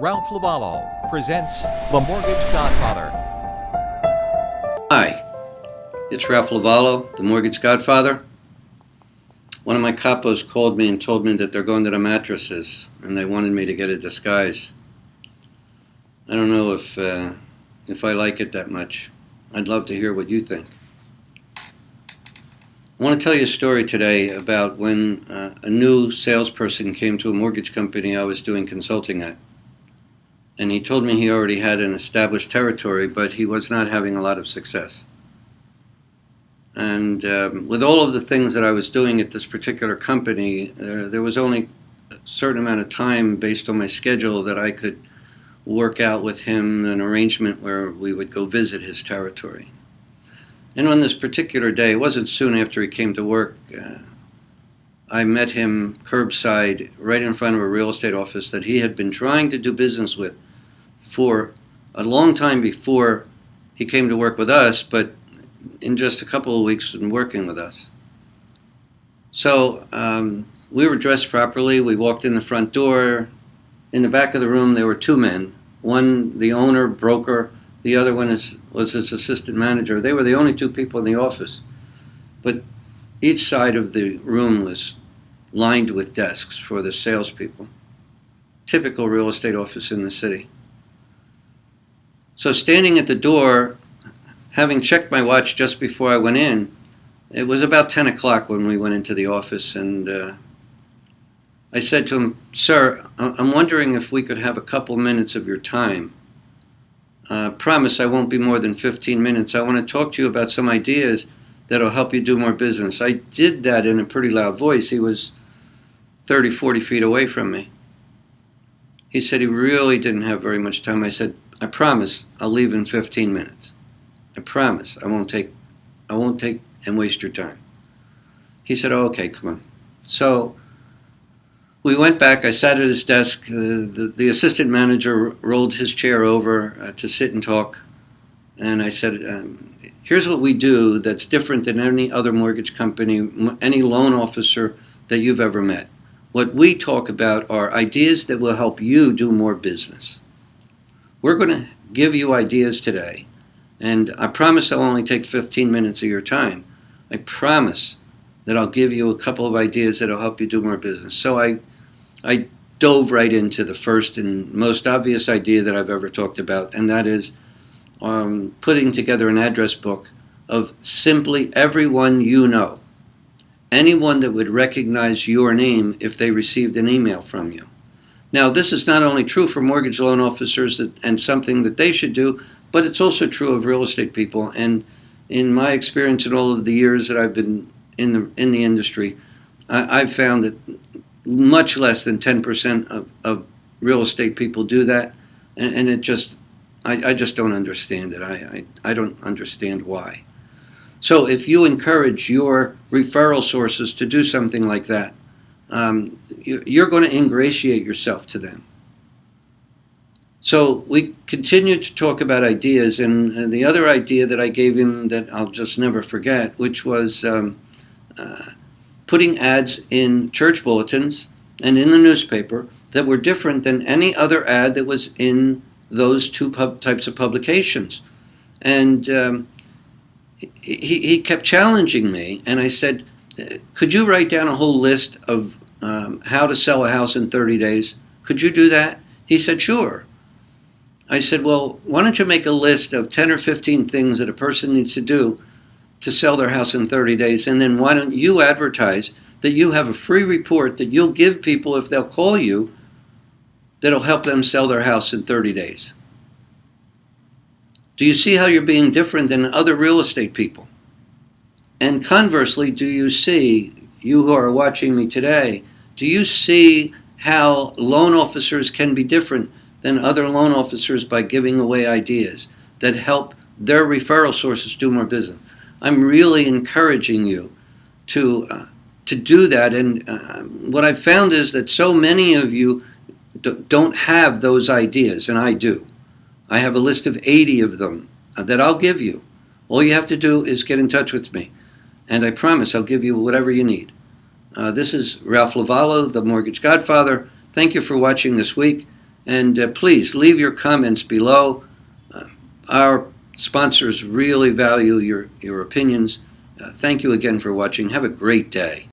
Ralph LoVuolo presents The Mortgage Godfather. Hi, it's Ralph LoVuolo, the Mortgage Godfather. One of my capos called me and told me that they're going to the mattresses and they wanted me to get a disguise. I don't know if I like it that much. I'd love to hear what you think. I want to tell you a story today about when a new salesperson came to a mortgage company I was doing consulting at. And he told me he already had an established territory, but he was not having a lot of success. And with all of the things that I was doing at this particular company, there was only a certain amount of time based on my schedule that I could work out with him an arrangement where we would go visit his territory. And on this particular day, it wasn't soon after he came to work, I met him curbside right in front of a real estate office that he had been trying to do business with for a long time before he came to work with us, but in just a couple of weeks been working with us. So we were dressed properly. We walked in the front door. In the back of the room there were two men. One, the owner, broker. The other one was his assistant manager. They were the only two people in the office. But each side of the room was lined with desks for the salespeople. Typical real estate office in the city. So standing at the door, having checked my watch just before I went in, it was about 10 o'clock when we went into the office, and I said to him, "Sir, I'm wondering if we could have a couple minutes of your time. Promise I won't be more than 15 minutes. I want to talk to you about some ideas that'll help you do more business." I did that in a pretty loud voice. He was 30, 40 feet away from me. He said he really didn't have very much time. I said, "I promise I'll leave in 15 minutes. I promise I won't take and waste your time." He said, "Oh, okay, come on." So we went back. I sat at his desk. The assistant manager rolled his chair over to sit and talk. And I said, "Here's what we do that's different than any other mortgage company, any loan officer that you've ever met. What we talk about are ideas that will help you do more business. We're going to give you ideas today. And I promise I'll only take 15 minutes of your time. I promise that I'll give you a couple of ideas that'll help you do more business." So I dove right into the first and most obvious idea that I've ever talked about, and that is putting together an address book of simply everyone you know, anyone that would recognize your name if they received an email from you. Now, this is not only true for mortgage loan officers and something that they should do, but it's also true of real estate people. And in my experience in all of the years that I've been in the industry, I've found that much less than 10% of real estate people do that, and it just I just don't understand it. I don't understand why. So if you encourage your referral sources to do something like that, you're going to ingratiate yourself to them. So we continued to talk about ideas, and the other idea that I gave him that I'll just never forget, which was putting ads in church bulletins and in the newspaper that were different than any other ad that was in those two types of publications. And he kept challenging me, and I said, "Could you write down a whole list of how to sell a house in 30 days? Could you do that?" He said, "Sure." I said, "Well, why don't you make a list of 10 or 15 things that a person needs to do to sell their house in 30 days, and then why don't you advertise that you have a free report that you'll give people if they'll call you that'll help them sell their house in 30 days. Do you see how you're being different than other real estate people? And conversely, do you see, you who are watching me today, do you see how loan officers can be different than other loan officers by giving away ideas that help their referral sources do more business?" I'm really encouraging you to do that. And what I've found is that so many of you don't have those ideas, and I do. I have a list of 80 of them that I'll give you. All you have to do is get in touch with me, and I promise I'll give you whatever you need. This is Ralph LoVuolo, the Mortgage Godfather. Thank you for watching this week, And please leave your comments below. Our sponsors really value your opinions. Thank you again for watching. Have a great day.